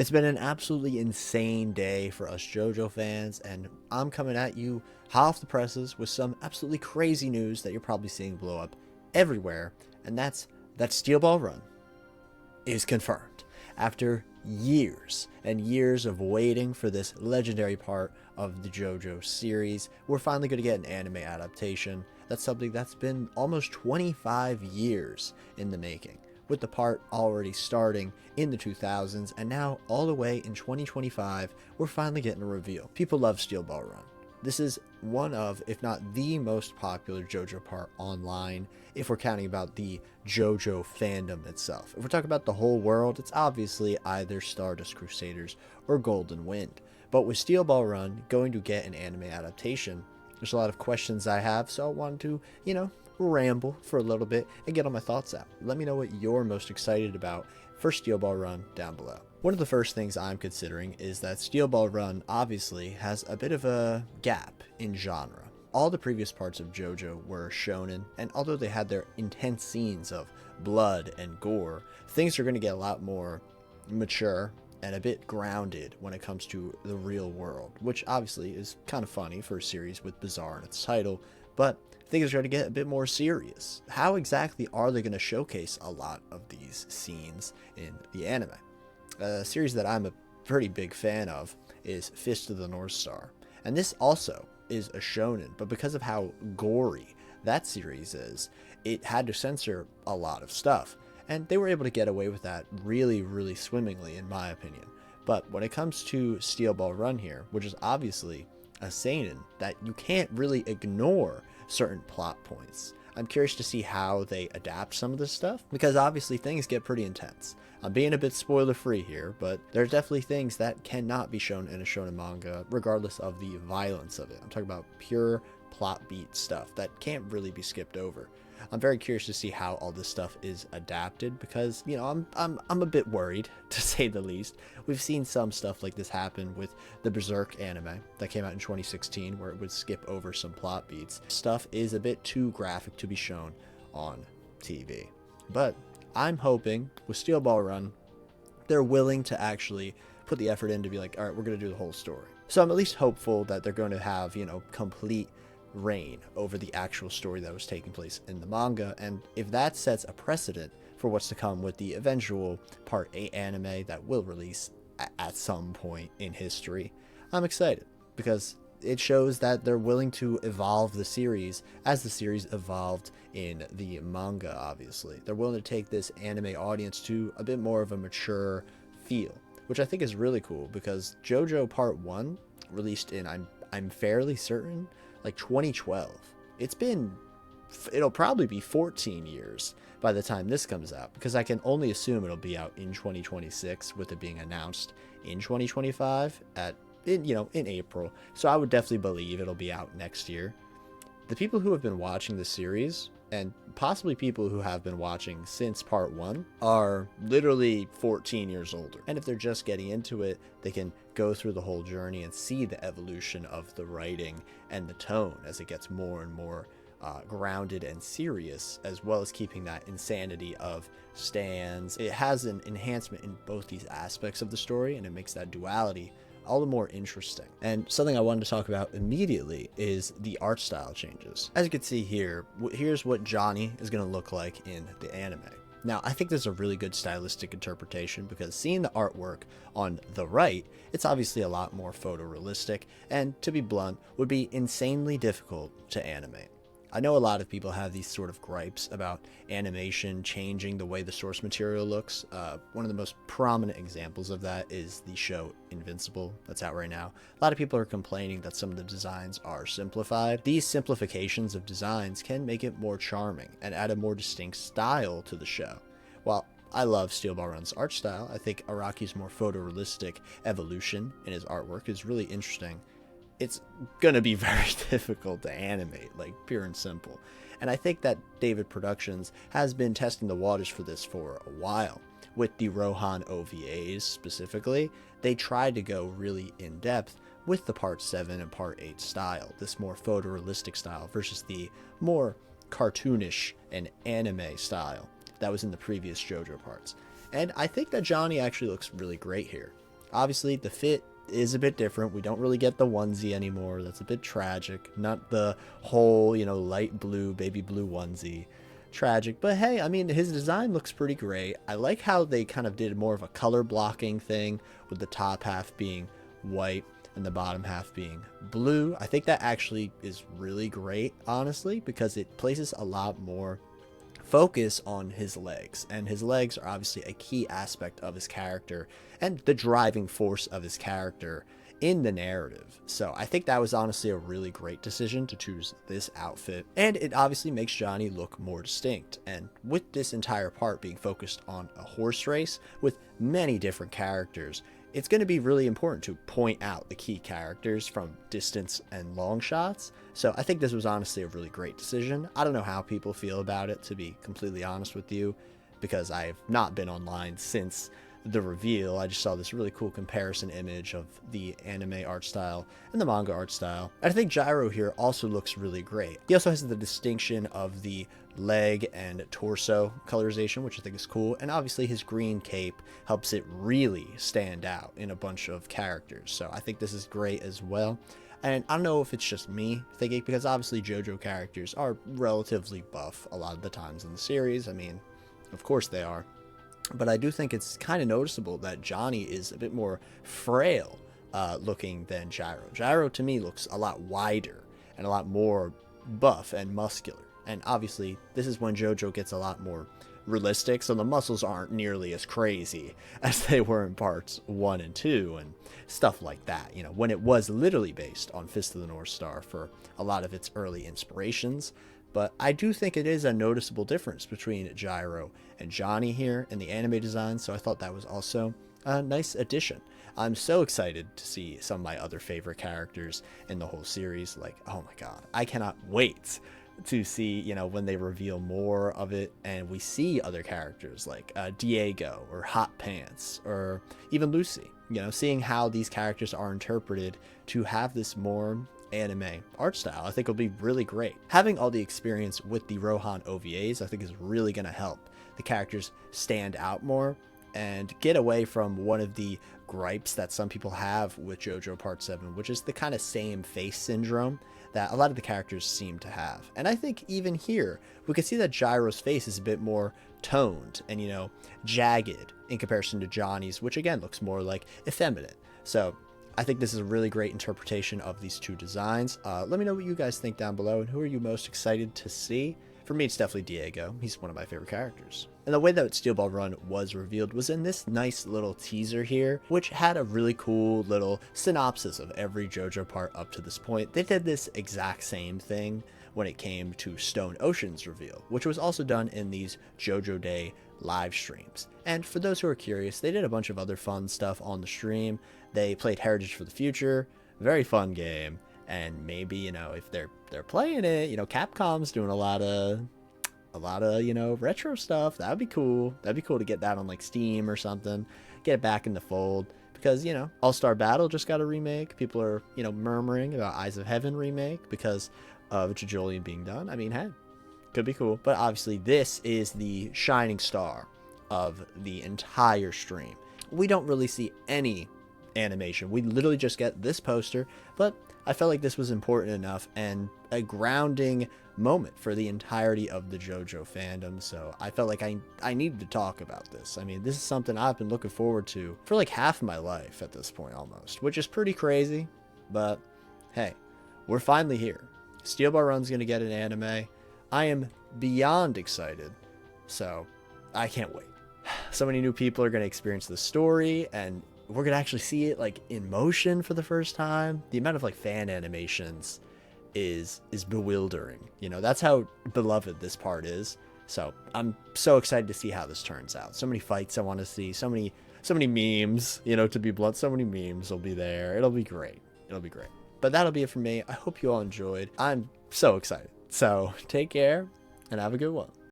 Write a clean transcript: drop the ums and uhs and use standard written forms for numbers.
It's been an absolutely insane day for us JoJo fans, and I'm coming at you hot off the presses with some absolutely crazy news that you're probably seeing blow up everywhere, and that's that Steel Ball Run is confirmed. After years and years of waiting for this legendary part of the JoJo series, we're finally going to get an anime adaptation. That's something that's been almost 25 years in the making, with the part already starting in the 2000s, and now all the way in 2025, we're finally getting a reveal. People love Steel Ball Run. This is one of, if not the most popular JoJo part online, if we're counting about the JoJo fandom itself. If we're talking about the whole world, it's obviously either Stardust Crusaders or Golden Wind. But with Steel Ball Run going to get an anime adaptation, there's a lot of questions I have, so I wanted to, ramble for a little bit and get all my thoughts out. Let me know what you're most excited about for Steel Ball Run down below. One of the first things I'm considering is that Steel Ball Run obviously has a bit of a gap in genre. All the previous parts of JoJo were shonen, and although they had their intense scenes of blood and gore, things are going to get a lot more mature and a bit grounded when it comes to the real world, which obviously is kind of funny for a series with Bizarre in its title, but things are going to get a bit more serious. How exactly are they going to showcase a lot of these scenes in the anime? A series that I'm a pretty big fan of is Fist of the North Star, and this also is a shonen, but because of how gory that series is, it had to censor a lot of stuff, and they were able to get away with that really swimmingly, in my opinion. But when it comes to Steel Ball Run here, which is obviously a seinen that you can't really ignore certain plot points, I'm curious to see how they adapt some of this stuff, because obviously things get pretty intense. I'm being a bit spoiler free here, but there are definitely things that cannot be shown in a shonen manga regardless of the violence of it. I'm talking about pure plot beat stuff that can't really be skipped over. I'm very curious to see how all this stuff is adapted, because I'm a bit worried, to say the least. We've seen some stuff like this happen with the Berserk anime that came out in 2016, where it would skip over some plot beats. Stuff is a bit too graphic to be shown on TV. But I'm hoping with Steel Ball Run, they're willing to actually put the effort in to be like, all right, we're going to do the whole story. So I'm at least hopeful that they're going to have, complete reign over the actual story that was taking place in the manga, and if that sets a precedent for what's to come with the eventual Part 8 anime that will release at some point in history, I'm excited, because it shows that they're willing to evolve the series as the series evolved in the manga. Obviously, they're willing to take this anime audience to a bit more of a mature feel, which I think is really cool, because JoJo Part 1 released in, I'm fairly certain, like 2012. It'll probably be 14 years by the time this comes out, because I can only assume it'll be out in 2026, with it being announced in 2025 in April. So I would definitely believe it'll be out next year. The people who have been watching the series, and possibly people who have been watching since Part 1, are literally 14 years older. And if they're just getting into it, they can go through the whole journey and see the evolution of the writing and the tone as it gets more and more grounded and serious, as well as keeping that insanity of stands. It has an enhancement in both these aspects of the story, and it makes that duality all the more interesting. And something I wanted to talk about immediately is the art style changes. As you can see here, here's what Johnny is going to look like in the anime. Now, I think this is a really good stylistic interpretation, because seeing the artwork on the right, it's obviously a lot more photorealistic, and to be blunt, would be insanely difficult to animate. I know a lot of people have these sort of gripes about animation changing the way the source material looks. One of the most prominent examples of that is the show Invincible that's out right now. A lot of people are complaining that some of the designs are simplified. These simplifications of designs can make it more charming and add a more distinct style to the show. While I love Steel Ball Run's art style, I think Araki's more photorealistic evolution in his artwork is really interesting. It's gonna be very difficult to animate, like pure and simple. And I think that David Productions has been testing the waters for this for a while. With the Rohan OVAs specifically, they tried to go really in depth with the Part 7 and Part 8 style, this more photorealistic style versus the more cartoonish and anime style that was in the previous JoJo parts. And I think that Johnny actually looks really great here. Obviously, the fit is a bit different. We don't really get the onesie anymore. That's a bit tragic. Not the whole, light blue, baby blue onesie. Tragic. But hey, I mean, his design looks pretty great. I like how they kind of did more of a color blocking thing with the top half being white and the bottom half being blue. I think that actually is really great, honestly, because it places a lot more focus on his legs, and his legs are obviously a key aspect of his character and the driving force of his character in the narrative. So I think that was honestly a really great decision to choose this outfit, and it obviously makes Johnny look more distinct. And with this entire part being focused on a horse race with many different characters, it's going to be really important to point out the key characters from distance and long shots. So I think this was honestly a really great decision. I don't know how people feel about it, to be completely honest with you, because I have not been online since the reveal. I just saw this really cool comparison image of the anime art style and the manga art style. And I think Gyro here also looks really great. He also has the distinction of the leg and torso colorization, which I think is cool, and obviously his green cape helps it really stand out in a bunch of characters. So I think this is great as well. And I don't know if it's just me thinking, because obviously JoJo characters are relatively buff a lot of the times in the series. I mean, of course they are. But I do think it's kind of noticeable that Johnny is a bit more frail looking than Gyro. Gyro to me looks a lot wider and a lot more buff and muscular. And obviously this is when JoJo gets a lot more realistic, so the muscles aren't nearly as crazy as they were in parts 1 and 2 and stuff like that, when it was literally based on Fist of the North Star for a lot of its early inspirations. But I do think it is a noticeable difference between Gyro and Johnny here in the anime design, so I thought that was also a nice addition. I'm so excited to see some of my other favorite characters in the whole series. Like, oh my god, I cannot wait to see, when they reveal more of it and we see other characters like Diego or Hot Pants or even Lucy, seeing how these characters are interpreted to have this more anime art style, I think will be really great. Having all the experience with the Rohan OVAs, I think is really going to help the characters stand out more and get away from one of the gripes that some people have with JoJo Part 7, which is the kind of same face syndrome that a lot of the characters seem to have. And I think even here, we can see that Gyro's face is a bit more toned and, jagged in comparison to Johnny's, which again looks more like effeminate. So I think this is a really great interpretation of these two designs. Let me know what you guys think down below, and who are you most excited to see? For me, it's definitely Diego. He's one of my favorite characters. And the way that Steel Ball Run was revealed was in this nice little teaser here, which had a really cool little synopsis of every JoJo part up to this point. They did this exact same thing when it came to Stone Ocean's reveal, which was also done in these JoJo Day live streams. And for those who are curious, they did a bunch of other fun stuff on the stream. They played Heritage for the Future, very fun game. And maybe, if they're playing it, Capcom's doing a lot of retro stuff. That would be cool. That'd be cool to get that on like Steam or something, get it back in the fold, because All-Star Battle just got a remake. People are murmuring about Eyes of Heaven remake because of JoJolion being done. I mean, hey, could be cool. But obviously this is the shining star of the entire stream. We don't really see any animation. We literally just get this poster, but I felt like this was important enough and a grounding moment for the entirety of the JoJo fandom, so I felt like I needed to talk about this. I mean, this is something I've been looking forward to for like half my life at this point almost, which is pretty crazy, but hey, we're finally here. Steel Ball Run's gonna get an anime. I am beyond excited, so I can't wait. So many new people are gonna experience the story, and we're gonna actually see it like in motion for the first time. The amount of like fan animations is bewildering. That's how beloved this part is. So I'm so excited to see how this turns out. So many fights I want to see, so many memes, to be blunt, so many memes will be there. It'll be great. It'll be great. But that'll be it for me. I hope you all enjoyed. I'm so excited. So take care and have a good one.